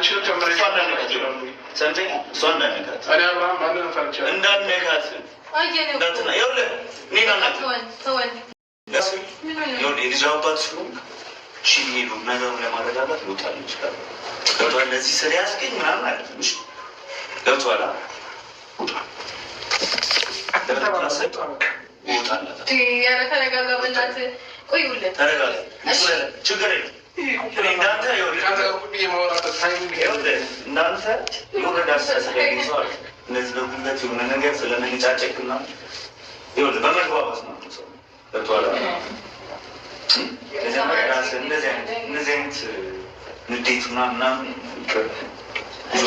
አንቺን ጨምረሽ ሰምተኛ እሷ እንዳነካት እኔ አብርሃም ማንንም ፈርቻ እንዳነካት እንዳትና ይኸውልህ እኔን የልጅ አባት ስለሆንክ ሄዱ ነገሩን ለማረጋጋት ይወጣል ይችላል። ገብቶሃል? ለዚህ ስለያዝከኝ ምናምን አይደለም። እሺ ገብቶሃል? ችግር የለም። እናንተ የወረዳ ስለሚሰዋል እነዚህ በጉልበት የሆነ ነገር ስለመንጫጨቅና በመግባባት ነው ሰው ገብቶሃል? እነዚህ አይነት ንዴቱና ምናምን ብዙ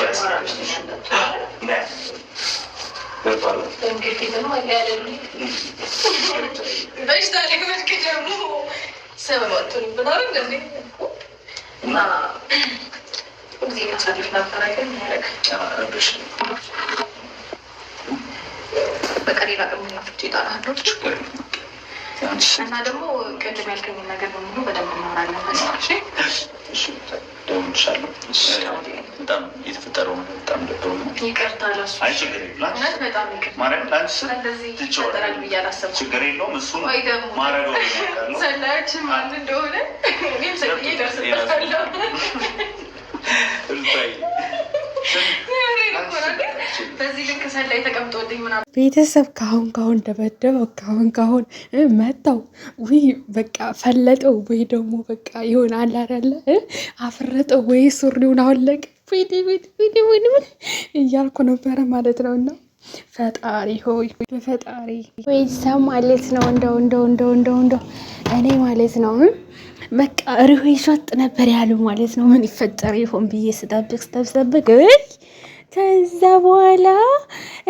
እና ደግሞ ቅድም ያልከኝ ነገር በሙሉ በደንብ እናወራለን። በጣም የተፈጠረው ነገር በጣም ደብሮ ነው። ይቅርታ ለሱ በጣም ችግር የለውም። እሱ ማረገው ሰላያችን ማን እንደሆነ እኔም ሰቅዬ ደርስበታለሁ። በዚህ ልክ ሰላይ ተቀምጦልኝ ምናምን ቤተሰብ ካሁን ደበደበው ካሁን መታው ወይ በቃ ፈለጠው ወይ ደግሞ በቃ ይሆን አላረለ አፍረጠው ወይ ሱሪውን አወለቀ እያልኩ ነበረ ማለት ነው። እና ፈጣሪ ሆይ በፈጣሪ ወይ ሰው ማለት ነው እንደው እኔ ማለት ነው በቃ ሪሆ ይሾጥ ነበር ያሉ ማለት ነው። ምን ይፈጠር ይሆን ብዬ ስጠብቅ ከዛ በኋላ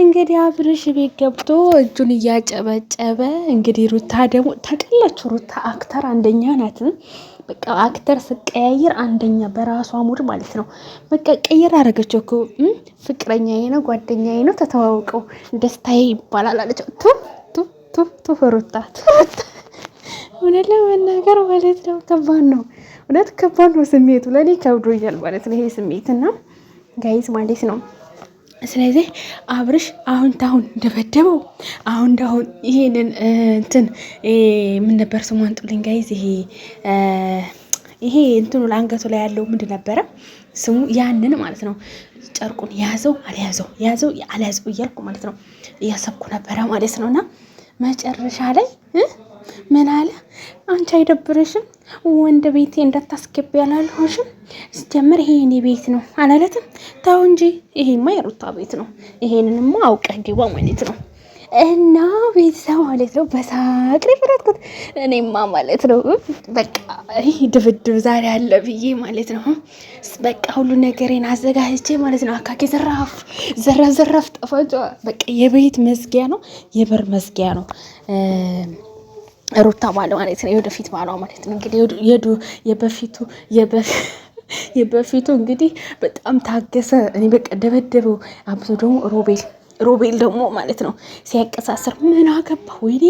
እንግዲህ አብርሽ ቤት ገብቶ እጁን እያጨበጨበ እንግዲህ ሩታ ደግሞ ታውቃላችሁ፣ ሩታ አክተር አንደኛ ናት። በቃ አክተር ስቀያየር አንደኛ በራሷ ሙድ ማለት ነው። በቃ ቀይር አረገችው እኮ ፍቅረኛዬ ነው ጓደኛዬ ነው ተተዋውቀው ደስታዬ ይባላል አለችው። ቱ ሩታ እውነት ለመናገር ማለት ነው ከባድ ነው። እውነት ከባድ ነው ስሜቱ። ለእኔ ከብዶኛል ማለት ነው ይሄ ስሜትና ጋይዝ ማለት ነው። ስለዚህ አብርሽ አሁን ደበደበው። አሁን ይሄንን እንትን ምን ነበር ስሙ አንጡልኝ ጋይዝ። ይሄ እንትኑ ለአንገቱ ላይ ያለው ምንድን ነበረ ስሙ? ያንን ማለት ነው ጨርቁን ያዘው አልያዘው እያልኩ ማለት ነው እያሰብኩ ነበረ ማለት ነውና መጨረሻ ላይ ምን አለ? አንቺ አይደብርሽም? ወንድ ቤቴ እንዳታስገቢ ያላልሆሽም? ስጀምር ይሄ የኔ ቤት ነው አላለትም? ታው እንጂ ይሄማ የሩታ ቤት ነው። ይሄንንማ አውቀህ ግባ ማለት ነው። እና ቤተሰብ ማለት ነው በሳቅ ፍረጥኩት እኔማ ማለት ነው። በቃ ይሄ ድብድብ ዛሬ አለ ብዬ ማለት ነው። በቃ ሁሉ ነገሬን አዘጋጅቼ ማለት ነው። አካኪ ዘራፍ ጠፋጫ በቃ የቤት መዝጊያ ነው፣ የበር መዝጊያ ነው ሩታ ባለ ማለት ነው። የወደፊት ባሏ ማለት ነው። እንግዲህ የበፊቱ እንግዲህ በጣም ታገሰ። እኔ በቃ ደበደበው። አብሶ ደግሞ ሮቤል ደግሞ ማለት ነው ሲያቀሳስር ምን አገባ? ወይኔ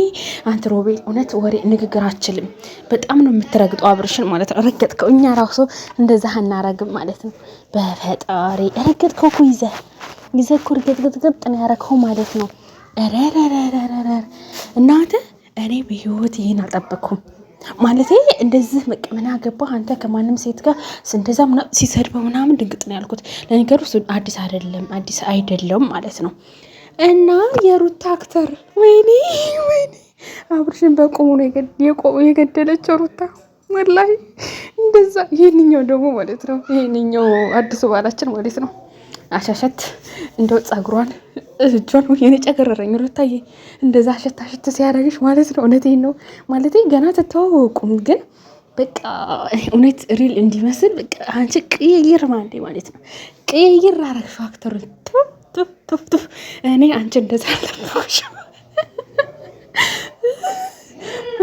አንተ ሮቤል እውነት ወሬ ንግግር አችልም። በጣም ነው የምትረግጠው አብርሽን ማለት ነው። ረገጥከው። እኛ ራሱ እንደዛ አናረግም ማለት ነው። በፈጣሪ ረገጥከው እኮ ይዘህ እኮ ረገጥ ነው ያረከው ማለት ነው። ረረረረረ እናንተ እኔ በህይወት ይሄን አልጠበኩም ማለት እንደዚህ ምን አገባህ አንተ ከማንም ሴት ጋር እንደዛ ምናምን ሲሰድበው ምናምን ድንግጥ ነው ያልኩት። ለነገሩ አዲስ አይደለም ማለት ነው። እና የሩታ አክተር ወይኔ አብርሽን በቆሙ ነው የገደለችው ሩታ ወላሂ እንደዛ። ይሄንኛው ደግሞ ማለት ነው ይሄንኛው አዲሱ ባላችን ማለት ነው አሻሸት እንደው ጸጉሯን እጇን የኔ ጨገረረኝ ሩታዬ እንደዛ አሸት ሲያደርግሽ ማለት ነው። እውነቴን ነው ማለት ገና ተተዋወቁም ግን በቃ እውነት ሪል እንዲመስል በቃ አንቺ ቅይር ማለት ነው ቅይር አረግሽው አክተሩን ቱፍ እኔ አንቺ እንደዛ አልጠበኩሽ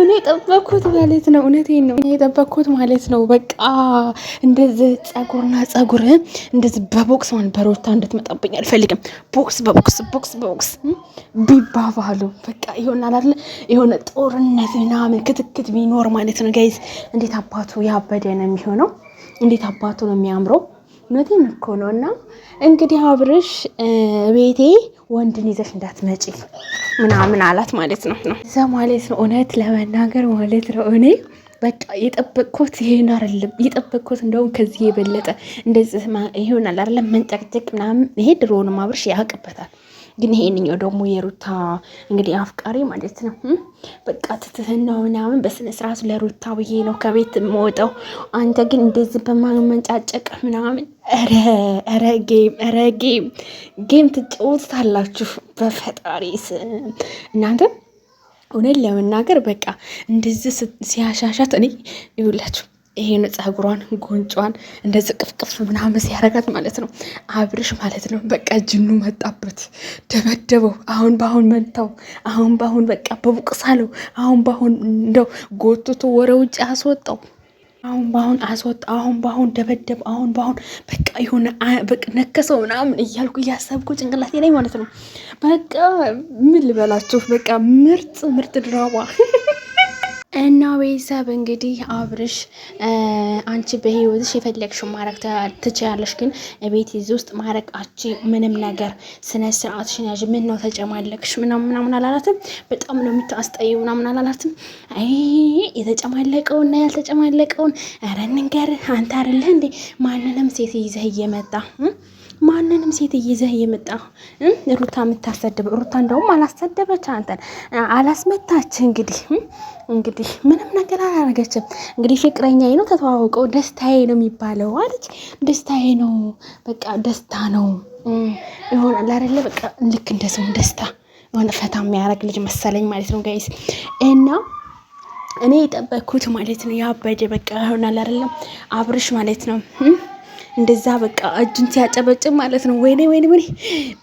እኔ ጠበኩት ማለት ነው። እውነቴን ነው የጠበኩት ማለት ነው። በቃ እንደዚህ ጸጉር እንደዚህ በቦክስ ማን በሮታ እንድትመጣብኝ አልፈልግም። ቦክስ ቢባባሉ በቃ ይሆናል አይደል? የሆነ ጦርነት ምናምን ክትክት ቢኖር ማለት ነው ጋይስ። እንዴት አባቱ ያበደ ነው የሚሆነው። እንዴት አባቱ ነው የሚያምረው። እውነቴን እኮ ነው። እና እንግዲህ አብርሽ ቤቴ ወንድን ይዘሽ እንዳትመጪ ምናምን አላት ማለት ነው እዛ ማለት ነው። እውነት ለመናገር ማለት ነው እኔ በቃ የጠበቅኩት ይሄን አይደለም የጠበቅኩት፣ እንደውም ከዚህ የበለጠ እንደዚህ ይሆናል አይደለም መንጨቅጨቅ ምናምን። ይሄ ድሮውንም አብርሽ ያውቅበታል። ግን ይሄንኛው ደግሞ የሩታ እንግዲህ አፍቃሪ ማለት ነው። በቃ ትትህናው ምናምን በስነ ስርዓቱ ለሩታ ብዬ ነው ከቤት የምወጣው። አንተ ግን እንደዚህ በማመንጫጨቅ ምናምን ኧረ ጌም ትጫወቱታላችሁ በፈጣሪ እናንተ። እውነት ለመናገር በቃ እንደዚህ ሲያሻሻት እኔ ይውላችሁ ይሄን ፀጉሯን ጉንጯን እንደዚህ ቅፍቅፍ ምናምን ሲያረጋት ማለት ነው አብርሽ ማለት ነው። በቃ ጅኑ መጣበት፣ ደበደበው። አሁን በአሁን መታው፣ አሁን በአሁን በቃ በቡቅሳለው፣ አሁን በአሁን እንደው ጎትቶ ወረ ውጭ አስወጣው፣ አሁን በአሁን አስወጣ፣ አሁን በአሁን ደበደብ፣ አሁን በአሁን በቃ የሆነ በቃ ነከሰው ምናምን እያልኩ እያሰብኩ ጭንቅላቴ ላይ ማለት ነው። በቃ ምን ልበላችሁ፣ በቃ ምርጥ ድራማ እና ቤተሰብ እንግዲህ አብርሽ አንቺ በህይወትሽ የፈለግሽው ማድረግ ትችያለሽ፣ ግን ቤት ይዚ ውስጥ ማድረግ አቺ ምንም ነገር ስነ ስርዓትሽን ያዥ። ምን ነው ተጨማለቅሽ ምናምን አላላትም። በጣም ነው የምታስጠይው ምናምን አላላትም። አይ የተጨማለቀውና ያልተጨማለቀውን ኧረ እንንገርህ አንተ አይደለህ እንዴ ማንንም ሴት ይዘህ እየመጣ ማንንም ሴት ይዘህ እየመጣ ሩታ የምታሰድብ ሩታ እንደውም አላሰደበች አንተን አላስመታች። እንግዲህ ምንም ነገር አላረገችም። እንግዲህ ፍቅረኛዬ ነው ተተዋውቀው ደስታዬ ነው የሚባለው አለች። ደስታዬ ነው በቃ ደስታ ነው ይሆናል አይደለ? በቃ ልክ እንደሰው ደስታ የሆነ ፈታ የሚያደርግ ልጅ መሰለኝ ማለት ነው ጋይስ። እና እኔ የጠበኩት ማለት ነው ያበደ በቃ ይሆናል አይደለም አብርሽ ማለት ነው እንደዛ በቃ እጁን ሲያጨበጭብ ማለት ነው። ወይኔ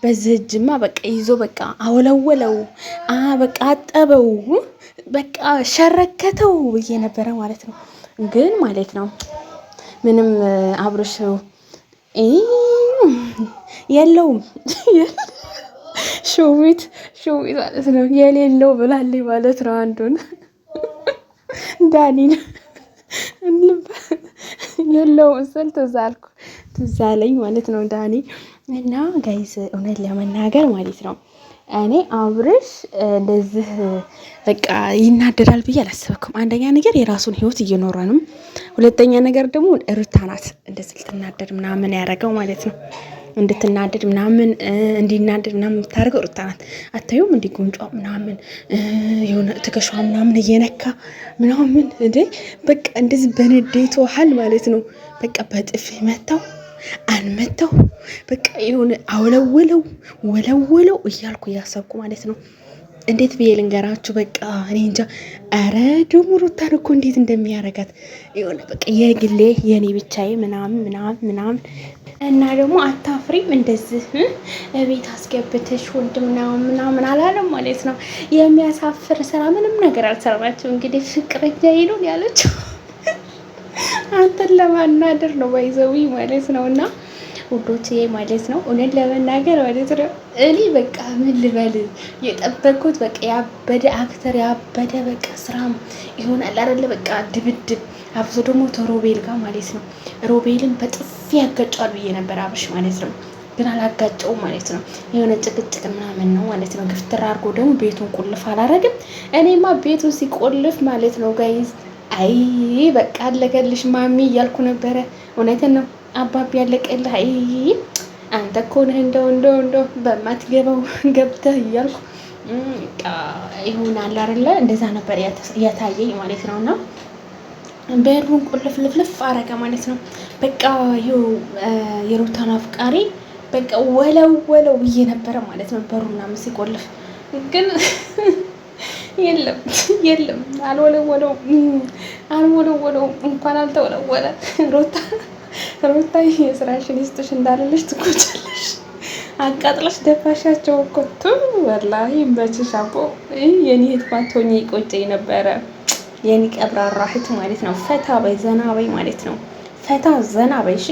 በዚህ እጅማ በቃ ይዞ በቃ አወለወለው፣ በቃ አጠበው፣ በቃ ሸረከተው ብዬ ነበረ ማለት ነው። ግን ማለት ነው ምንም አብርሽ የለውም ሹዊት ማለት ነው የሌለው ብላለች ማለት ነው። አንዱን ዳኒን የለው ስል ትዝ አለኝ ማለት ነው ዳኒ። እና ጋይስ እውነት ለመናገር ማለት ነው እኔ አብርሽ እንደዚህ በቃ ይናደዳል ብዬ አላሰብኩም። አንደኛ ነገር የራሱን ህይወት እየኖረ ነው። ሁለተኛ ነገር ደግሞ ሩታ ናት እንደዚህ ልትናደድ ምናምን ያደረገው ማለት ነው። እንድትናደድ ምናምን እንዲናደድ ምናምን የምታደርገው ሩታ ናት። አታዩም? እንዲህ ጉንጯ ምናምን የሆነ ትከሻዋ ምናምን እየነካ ምናምን እንዴ በቃ እንደዚህ በንዴት ውሃል ማለት ነው። በቃ በጥፊ መታው አልመታው በቃ የሆነ ወለወለው እያልኩ እያሰብኩ ማለት ነው። እንዴት ብዬ ልንገራችሁ? በቃ እኔ እንጃ። አረ ደግሞ ሩታን እኮ እንዴት እንደሚያረጋት የሆነ በቃ የግሌ የኔ ብቻዬ ምናምን እና ደግሞ አታፍሪም እንደዚህ ቤት አስገብተሽ ወንድ ምናምን አላለም ማለት ነው። የሚያሳፍር ስራ ምንም ነገር አልሰራችው። እንግዲህ ፍቅረኛ ይሉን ያለችው አንተን ለማናደር ነው ባይዘዊ ማለት ነው። እና ውዶችዬ ማለት ነው እውነት ለመናገር ማለት ነው እኔ በቃ ምን ልበል የጠበቅኩት በቃ ያበደ አክተር ያበደ በቃ ስራም ይሆናል አይደለ? በቃ ድብድብ አብሶ ደግሞ ተሮቤል ጋር ማለት ነው። ሮቤልን በጥፊ ያጋጫል ብዬ ነበር አብርሽ ማለት ነው፣ ግን አላጋጨው ማለት ነው። የሆነ ጭቅጭቅ ምናምን ነው ማለት ነው። ግፍትር አድርጎ ደግሞ ቤቱን ቁልፍ አላረግም። እኔማ ቤቱን ሲቆልፍ ማለት ነው ጋይዝ አይ በቃ አለቀልሽ ማሚ እያልኩ ነበረ። እውነትን ነው አባቢ ያለቀልህ። አይ አንተ እኮ ነህ እንደው በማትገባው ገብተህ እያልኩ ይሆናል አይደለ? እንደዛ ነበር ያታየኝ ማለት ነው። እና በሩን ቁልፍ ልፍልፍ አረገ ማለት ነው። በቃ የሩታን አፍቃሪ በቃ ወለው ብዬ ነበረ ማለት ነው። በሩ ምናምን ሲቆልፍ ግን የለም አልወለወለው እንኳን አልተወለወለ። ሩታ የስራሽን ይስጥሽ እንዳለልሽ ትቆጫለሽ። አቃጥለሽ ደፋሻቸው እኮ ወላሂ በችሽ አቦ የኔ እህት ባትሆኚ ቆጨኝ ነበረ። የኔ ቀብራራ እህት ማለት ነው። ፈታ በይ ዘና በይ ማለት ነው። ፈታ ዘና በይ እሺ።